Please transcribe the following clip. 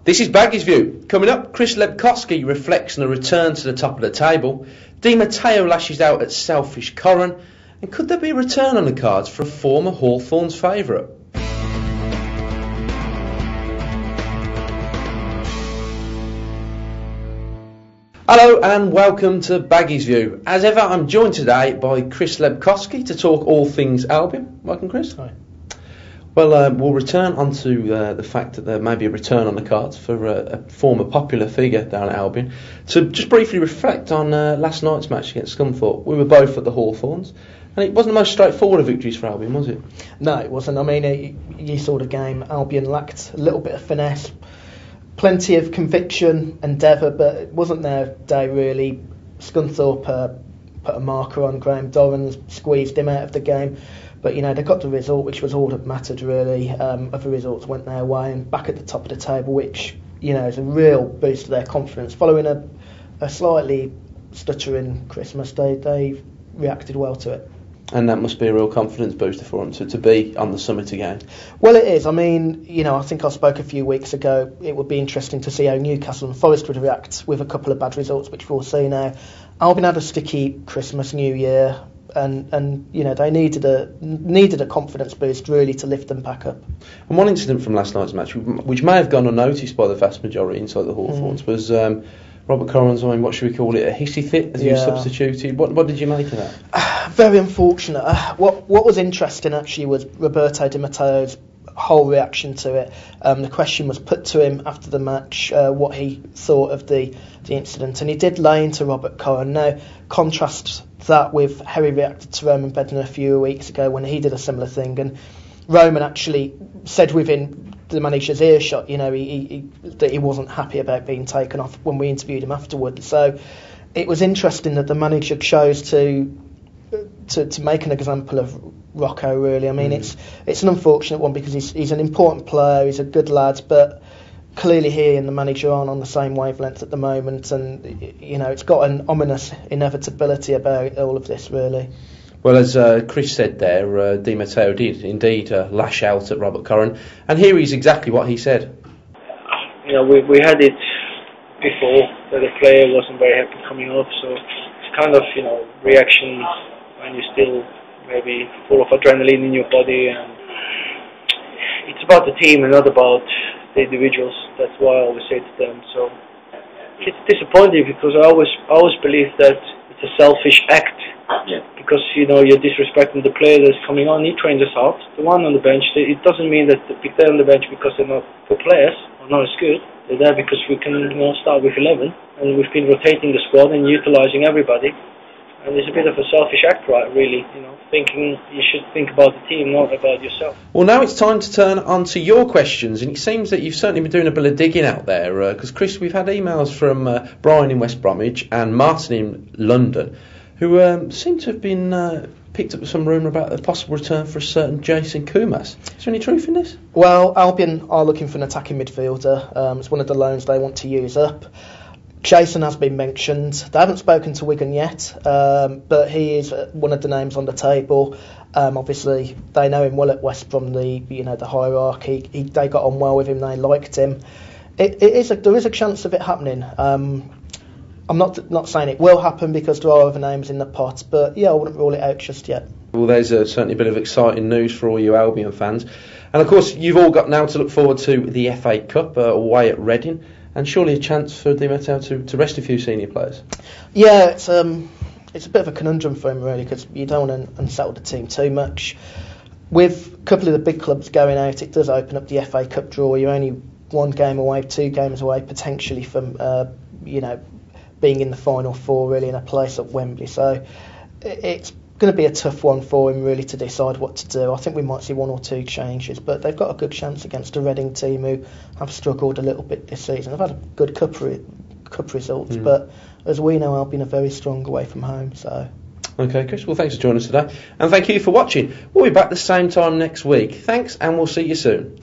This is Baggies View. Coming up, Chris Lepkowski reflects on a return to the top of the table. Di Matteo lashes out at selfish Corran. And could there be a return on the cards for a former Hawthorns favourite? Hello and welcome to Baggies View. As ever, I'm joined today by Chris Lepkowski to talk all things Albion. Welcome, Chris. Hi. Well, we'll return onto the fact that there may be a return on the cards for a former popular figure down at Albion. To just briefly reflect on last night's match against Scunthorpe. We were both at the Hawthorns, and it wasn't the most straightforward of victories for Albion, was it? No, it wasn't. I mean, you saw the game. Albion lacked a little bit of finesse, plenty of conviction, endeavour, but it wasn't their day really. Scunthorpe put a marker on Graham Dorrans, squeezed him out of the game. But, you know, they got the result, which was all that mattered, really. Other results went their way, and back at the top of the table, which, you know, is a real boost to their confidence. Following a slightly stuttering Christmas, they reacted well to it. And that must be a real confidence booster for them to be on the summit again. Well, it is. I mean, you know, I think I spoke a few weeks ago. It would be interesting to see how Newcastle and Forest would react with a couple of bad results, which we'll see now. Albion had a sticky Christmas, New Year. And you know, they needed a confidence boost really to lift them back up. And one incident from last night's match, which may have gone unnoticed by the vast majority inside the Hawthorns, was Robert Corran's, what should we call it, a hissy fit as he was substituted. What did you make of that? Very unfortunate. What was interesting actually was Roberto Di Matteo's whole reaction to it. The question was put to him after the match, what he thought of the incident, and he did lay into Robert Corran. Now, contrast that with how he reacted to Roman Bednar a few weeks ago when he did a similar thing, and Roman actually said within the manager's earshot, you know, that he wasn't happy about being taken off when we interviewed him afterwards. So it was interesting that the manager chose to make an example of Rocco, really. I mean, it's an unfortunate one because he's an important player, he's a good lad, but clearly he and the manager aren't on the same wavelength at the moment, and you know, it's got an ominous inevitability about all of this, really. Well, as Chris said there, Di Matteo did indeed lash out at Robert Corran, and here is exactly what he said. You know, we had it before that the player wasn't very happy coming off, so it's kind of, you know, reaction when you're still maybe full of adrenaline in your body, and it's about the team and not about the individuals. That's why I always say to them. So it's disappointing because I always believe that it's a selfish act. Yeah. Because, you know, you're disrespecting the player that's coming on. He trains us out. The one on the bench, it doesn't mean that they're on the bench because they're not good players or not as good. They're there because we can, you know, start with 11, and we've been rotating the squad and utilising everybody. And it's a bit of a selfish act, right, really, you know, thinking you should think about the team, not about yourself. Well, now it's time to turn on to your questions, and it seems that you've certainly been doing a bit of digging out there, because, Chris, we've had emails from Brian in West Bromwich and Martin in London, who seem to have been picked up with some rumour about a possible return for a certain Jason Kumas. Is there any truth in this? Well, Albion are looking for an attacking midfielder. It's one of the loans they want to use up. Jason has been mentioned. They haven't spoken to Wigan yet, but he is one of the names on the table. Obviously, they know him well at West Brom, the hierarchy. They got on well with him. They liked him. There is a chance of it happening. I'm not saying it will happen because there are other names in the pot, but yeah, I wouldn't rule it out just yet. Well, there's certainly a bit of exciting news for all you Albion fans, and of course, you've all got now to look forward to the FA Cup away at Reading. And surely a chance for Di Matteo to rest a few senior players. Yeah, it's a bit of a conundrum for him, really, because you don't want to unsettle the team too much. With a couple of the big clubs going out, it does open up the FA Cup draw. You're only 1 game away, 2 games away, potentially from being in the final 4, really, in a place at Wembley. So it's going to be a tough one for him, really, to decide what to do. I think we might see 1 or 2 changes, but they've got a good chance against a Reading team who have struggled a little bit this season. They've had a good cup results, but as we know, Albion are very strong away from home. So, okay, Chris, well, thanks for joining us today, and thank you for watching. We'll be back the same time next week. Thanks, and we'll see you soon.